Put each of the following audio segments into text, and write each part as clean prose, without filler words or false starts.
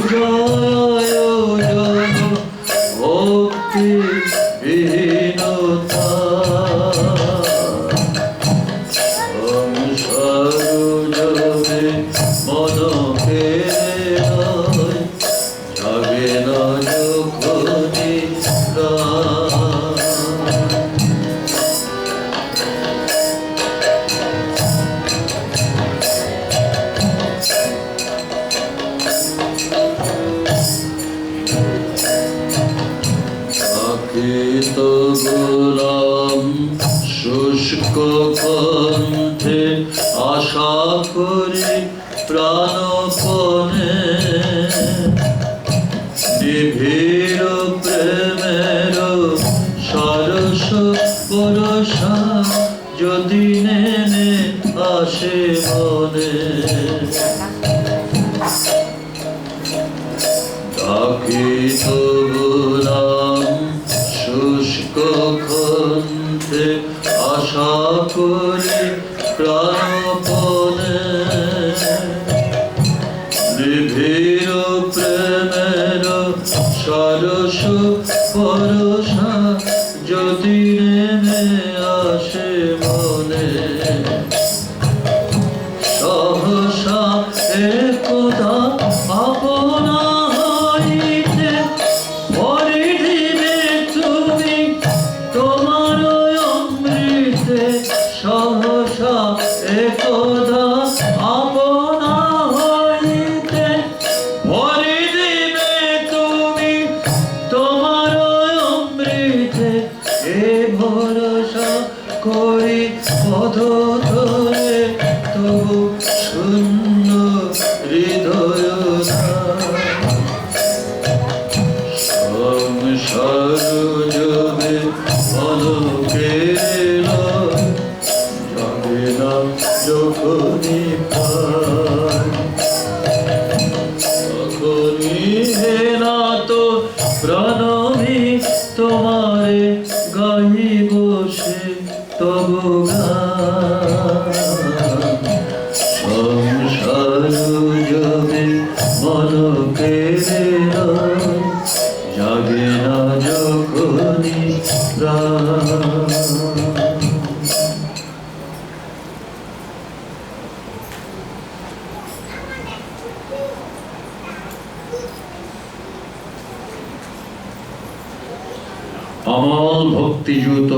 জয় ভক্তি বিহীনতা সংসার মনকে যাবে না যখনই গোলাম শুষ্ক কণ্ঠে আশা করি প্রাণপণে নিবিড় প্রেমের সরস পরশা যদি নেমে আসে মনে ডাকি তো গোলাম শুষ্ক কণ্ঠে আশা করি প্রাণপণে নিবিড় প্রেমের সরস পরশা যদি নেমে আসে মনে সহসা একদা আপনা হইতে পরিধিবে তুমি তোমার অমৃতে সহসা একদা আপনা হইতে পরিধিবে তুমি তোমার অমৃতে এ ভরসা করি পদ ধরে তবু শূন্য হৃদয় সংসার যাবে মনকে যাবে না যখনই তখনই হে না তো প্রণমী তোমারে গাই বসে তবু সংসার যাবে মনকে যাবে না যখনই অমল ভক্তিযুত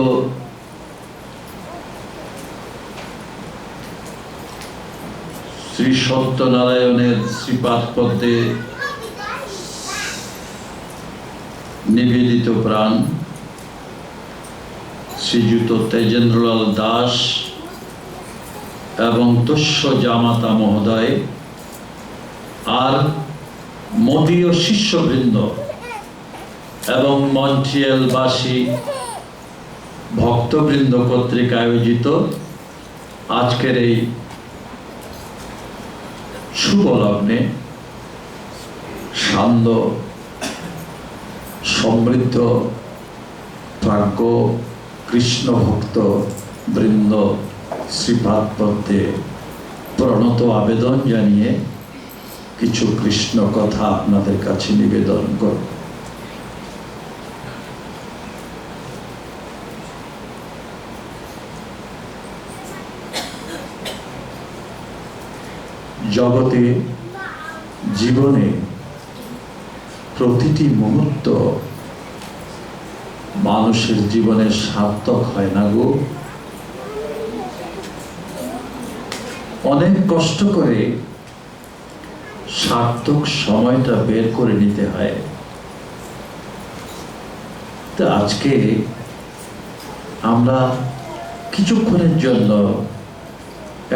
শ্রী সত্যনারায়ণের শ্রীপাদ পদ্মে নিবেদিত প্রাণ শ্রীযুত তেজেন্দ্রলাল দাস এবং তস্য জামাতা মহোদয় আর মদীয় শিষ্যবৃন্দ এবং মন্ট্রিয়ালবাসী ভক্তবৃন্দ কর্তৃক আয়োজিত আজকের এই শুভ লগ্নে সান্ধ্য সমৃদ্ধ প্রাজ্ঞ কৃষ্ণ ভক্ত বৃন্দ শ্রীপাদ পদ্মে প্রণত আবেদন জানিয়ে কিছু কৃষ্ণ কথা আপনাদের কাছে নিবেদন করব। জগতে জীবনে প্রতিটি মুহূর্ত মানুষের জীবনে সার্থক হয় না গো। অনেক কষ্ট করে সার্থক সময়টা বের করে নিতে হয়। তো আজকে আমরা কিছুক্ষণের জন্য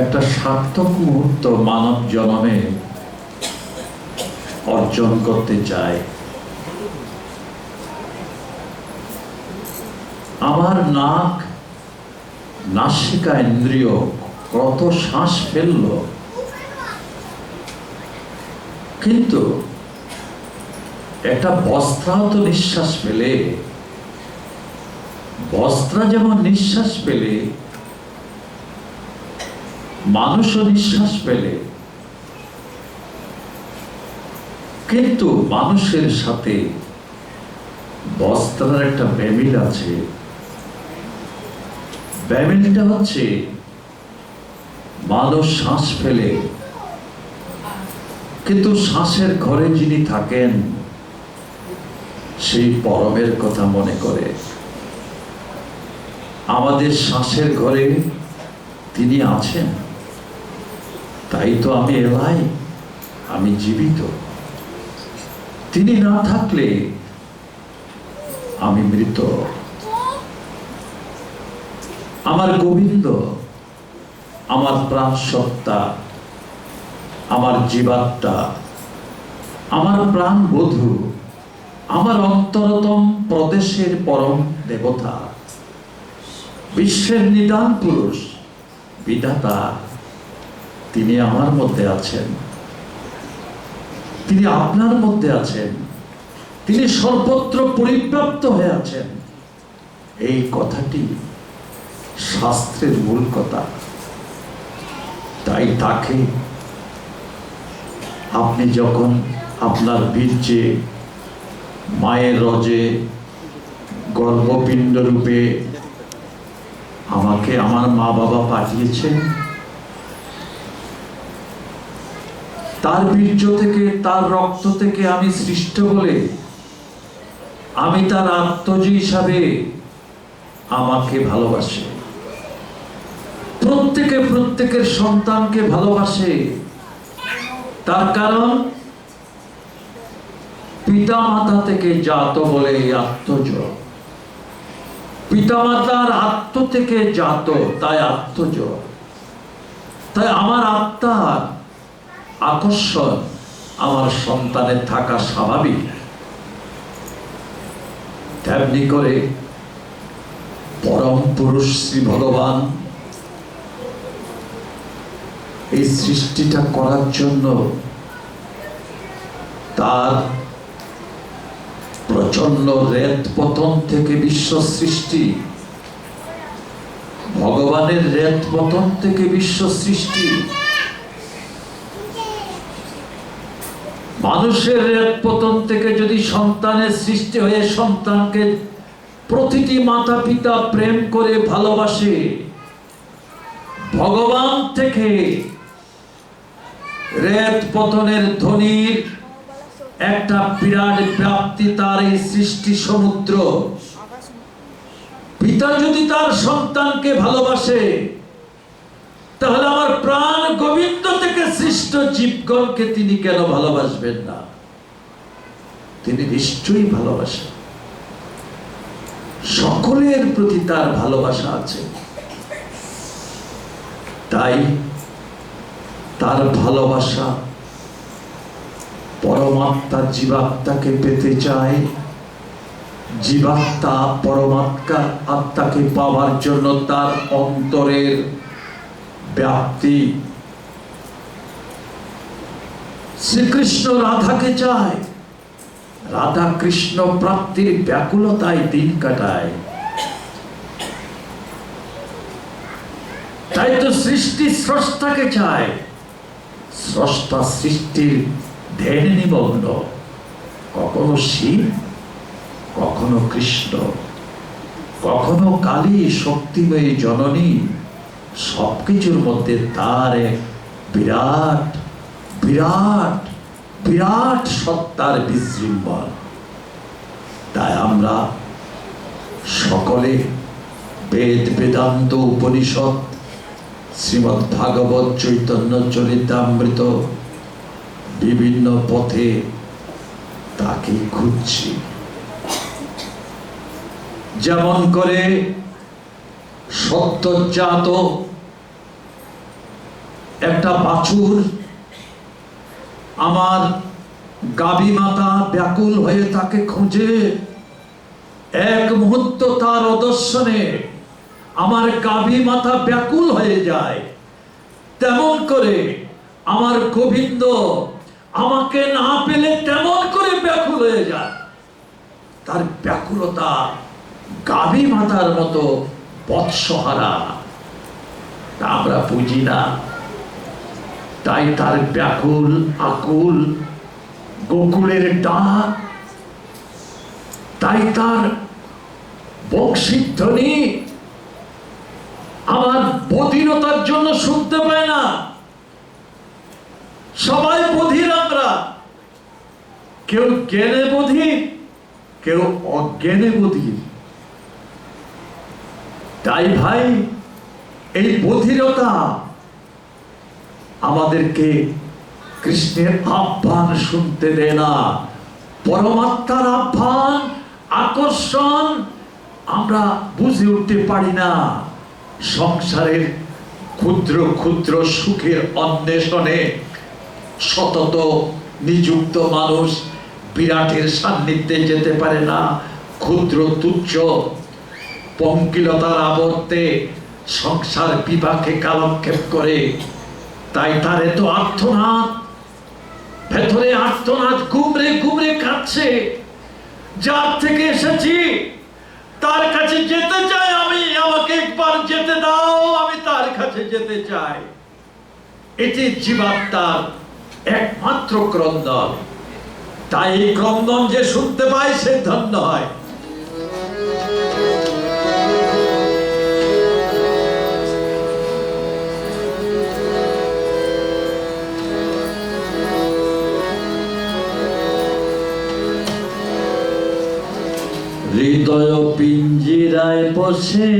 একটা সার্থক মুহূর্ত মানব জন্মে অর্জন করতে চাই। আমার নাক নাসিকা ইন্দ্রিয় কত শ্বাস ফেলল, কিন্তু একটা বস্ত্রা তো নিঃশ্বাস পেলে, বস্ত্রা যেমন নিঃশ্বাস পেলে, মানুষও নিঃশ্বাস পেলে, কিন্তু মানুষের সাথে বস্ত্রার একটা ব্যামিল আছে। ব্যামিলটা হচ্ছে মানুষ শ্বাস ফেলে, কিন্তু শ্বাসের ঘরে যিনি থাকেন সেই পরমের কথা মনে করে। আমাদের শ্বাসের ঘরে তিনি আছেন, তাই তো আমি এলাই, আমি জীবিত। তিনি না থাকলে আমি মৃত। আমার গোবিন্দ, আমার প্রাণ সত্তা, আমার জীবাত্মা, আমার প্রাণ বধূ, আমার অন্তরতম প্রদেশের পরম দেবতা, বিশ্বের নিদান পুরুষ, বিধাতা, তিনি আমার মধ্যে আছেন, তিনি আপনার মধ্যে আছেন, তিনি সর্বত্র পরিব্যাপ্ত হয়ে আছেন। এই কথাটি শাস্ত্রের মূল কথা। তাই তাকে আপনি যখন আপনার বীর্যে মায়ের রজে গর্ভপিণ্ড রূপে আমাকে আমার মা বাবা পাঠিয়েছেন, তার বীর্য থেকে, তার রক্ত থেকে আমি সৃষ্ট বলে আমি তার আত্মজ হিসাবে আমাকে ভালোবাসে। প্রত্যেকে প্রত্যেকের সন্তানকে ভালোবাসে। তার কারণ পিতা মাতা থেকে জাত বলে আত্মজ। পিতা মাতার আত্ম থেকে জাত, তাই আত্মজ। তাই আমার আত্মার আকর্ষণ আমার সন্তানের থাকা স্বাভাবিক। তেমনি করে পরম পুরুষ শ্রী ভগবান এই সৃষ্টিটা করার জন্য তার প্রচন্ড রেত পতন থেকে বিশ্ব সৃষ্টি, ভগবানের রেত পতন থেকে বিশ্ব সৃষ্টি, মানুষের রেত পতন থেকে যদি সন্তানের সৃষ্টি হয়ে সন্তানকে প্রতিটি মাতা পিতা প্রেম করে ভালোবাসে, ভগবান থেকে রেত পতনের ধ্বনির একটা বিরাট ব্যাপ্তি তার এই সৃষ্টি সমুদ্র। পিতা যদি তার সন্তানকে ভালোবাসে, তাহলে আমার প্রাণ গোবিন্দ থেকে সৃষ্ট জীবগণকে তিনি কেন ভালোবাসবেন না? তিনি নিশ্চয়ই ভালোবাসেন। সকলের প্রতি তার ভালোবাসা আছে। তাই তার ভালোবাসা পরমাত্মা জীবাত্মাকে পেতে চায়, জীবাত্মা পরমাত্মা আত্মাকে পাওয়ার জন্য তার অন্তরের ব্যাপ্তি। শ্রীকৃষ্ণ রাধাকে চায়, রাধা কৃষ্ণ প্রাপ্তির ব্যাকুলতায় দিন কাটায়। তাই তো সৃষ্টি স্রষ্টাকে চায়, স্রষ্টা সৃষ্টির ধ্যানে নিমগ্ন। কখনো শিব, কখনো কৃষ্ণ, কখনো কালী শক্তিময়ী জননী, সবকিছুর মধ্যে তার এক বিরাট বিরাট বিরাট সত্তার বিজৃম্ভণ। তাই আমরা সকলে বেদ, বেদান্ত, উপনিষদ, শ্রীমদ্ ভাগবত, চৈতন্য চরিতামৃত বিভিন্ন পথে তাকে খুঁজছি। যেমন করে সত্যজাত একটা বাছুর আমার গাভী মাতা ব্যাকুল হয়ে তাকে খুঁজে, এক মুহূর্ত তার অদর্শনে আমার গাভী মাতা ব্যাকুল হয়ে যায়, তেমন করে আমার গোবিন্দ আমাকে না পেলে তেমন করে ব্যাকুল হয়ে যায়। তার ব্যাকুলতা গাভী মাতার মতো বৎসহারা, তা আমরা বুঝি না। তাই তার ব্যাকুল আকুল গোকুলের ডাক, তাই তার বংশীধ্বনি আমার বধিরতার জন্য শুনতে পায় না। সবাই বধির আমরা, কেউ জ্ঞানে বধির, কেউ অজ্ঞানে বধির। তাই ভাই, এই বধিরতা আমাদেরকে কৃষ্ণের আহ্বান শুনতে দেয় না। পরমাত্মার আহ্বান, আকর্ষণ আমরা বুঝে উঠতে পারি না। সংসারের ক্ষুদ্র ক্ষুদ্র সুখের অন্বেষণে সতত নিযুক্ত মানুষ বিরাটের সান্নিধ্যে যেতে পারে না। ক্ষুদ্র তুচ্ছ পঙ্কিলতার আবর্তে সংসার বিপাকে কালক্ষেপ করে। তাই তার এত আর্তনাদ, ভেতরে আর্তনাদ গুমরে গুমরে কাঁদছে। যার থেকে এসেছি তার কাছে যেতে চাই আমি, আমাকে একবার যেতে দাও, আমি তার কাছে যেতে চাই। এটি জীবাত্মার একমাত্র ক্রন্দন। তাই এই ক্রন্দন যে শুনতে পায় সে ধন্য হয়। হৃদয় পিঞ্জিরায় বসে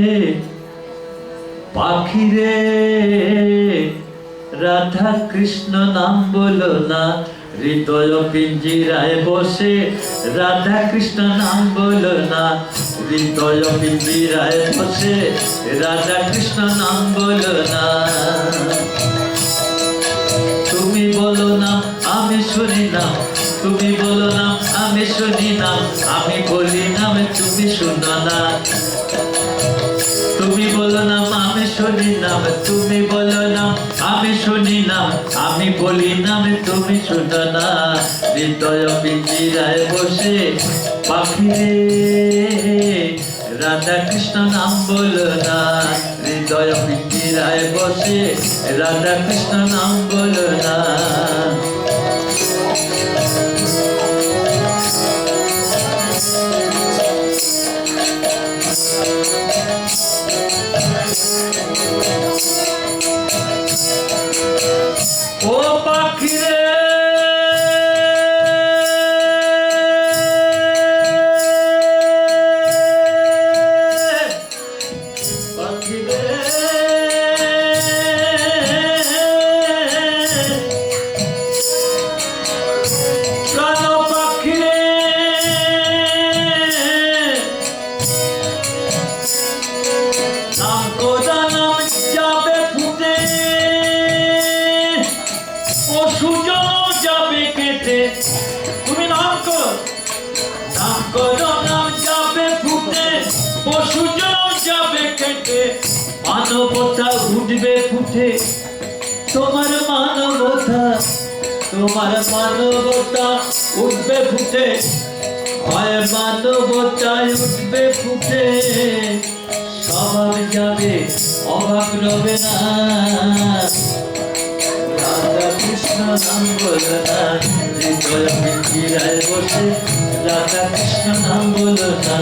পাখিরে রাধা কৃষ্ণ নাম বলো না। হৃদয় পিঞ্জিরায় বসে রাধা কৃষ্ণ নাম বলো না। হৃদয় পিঞ্জিরায় বসে রাধা কৃষ্ণ নাম বলো না। তুমি বলো না আমি শুনি না, তুমি বলো না আমি শুনি না, আমি বলি না তুমি শুনো না। তুমি বলো না আমি শুনি না, তুমি বলো না আমি শুনি না, আমি বলি না তুমি শুনো না। হৃদয় পিঞ্জিরায় বসে পাখিরে রাধা কৃষ্ণ নাম বলো না। হৃদয় পিঞ্জিরায় বসে রাধা কৃষ্ণ নাম বলো না। ও পাখিরে পাখিরে প্রাণ পাখিরে নাম কোদা নাম যাবে ফুটে, সুজন যাবে কেটে। তুমি নাম করো, নাম করো, নাম যাবে ফুটে, সুজন যাবে কেটে। মানবতা উঠবে ফুটে, তোমার মানবতা, তোমার মানবতা উঠবে ফুটে। হয় মানবতায় উঠবে ফুটে, স্বভাব যাবে অভাব রবে না। রাধা কৃষ্ণ নাম বলো না। হৃদয় পিঞ্জিরায় বসে রাধা কৃষ্ণ নাম বলো না।